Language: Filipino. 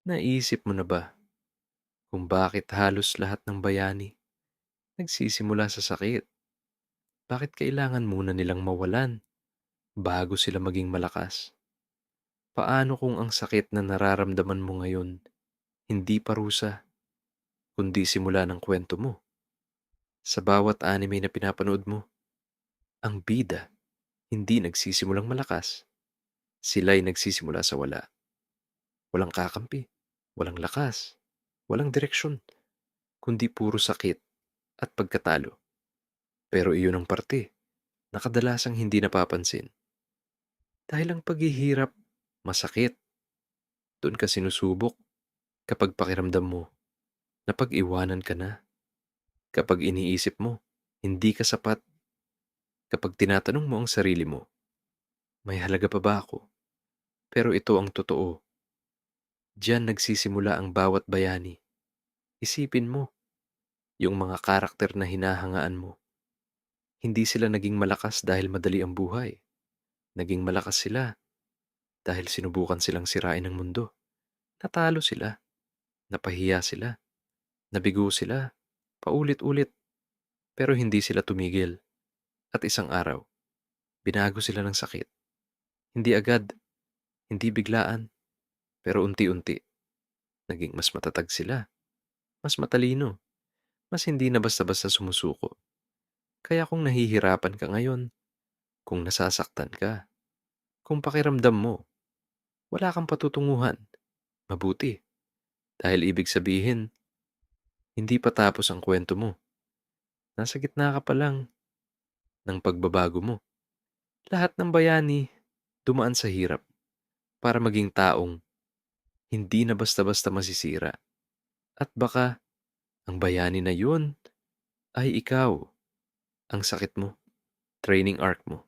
Naisip mo na ba kung bakit halos lahat ng bayani nagsisimula sa sakit? Bakit kailangan muna nilang mawalan bago sila maging malakas? Paano kung ang sakit na nararamdaman mo ngayon hindi parusa, kundi simula ng kwento mo? Sa bawat anime na pinapanood mo, ang bida hindi nagsisimulang malakas. Sila'y nagsisimula sa wala. Walang kakampi, walang lakas, walang direksyon, kundi puro sakit at pagkatalo. Pero iyon ang parte na kadalasang hindi napapansin. Dahil ang paghihirap, masakit, doon ka sinusubok kapag pakiramdam mo na pag-iwanan ka na, kapag iniisip mo, hindi ka sapat, kapag tinatanong mo ang sarili mo, may halaga pa ba ako? Pero ito ang totoo, diyan nagsisimula ang bawat bayani. Isipin mo, yung mga karakter na hinahangaan mo, hindi sila naging malakas dahil madali ang buhay. Naging malakas sila dahil sinubukan silang sirain ng mundo. Natalo sila, napahiya sila, nabigo sila, paulit-ulit, pero hindi sila tumigil. At isang araw, binago sila ng sakit. Hindi agad, hindi biglaan, pero unti-unti, naging mas matatag sila, mas matalino, mas hindi na basta-basta sumusuko. Kaya kung nahihirapan ka ngayon, kung nasasaktan ka, kung pakiramdam mo, wala kang patutunguhan, mabuti. Dahil ibig sabihin, hindi pa tapos ang kwento mo. Nasa gitna ka pa lang ng pagbabago mo. Lahat ng bayani dumaan sa hirap para maging taong hindi na basta-basta masisira. At baka ang bayani na yun ay ikaw, ang sakit mo, training arc mo.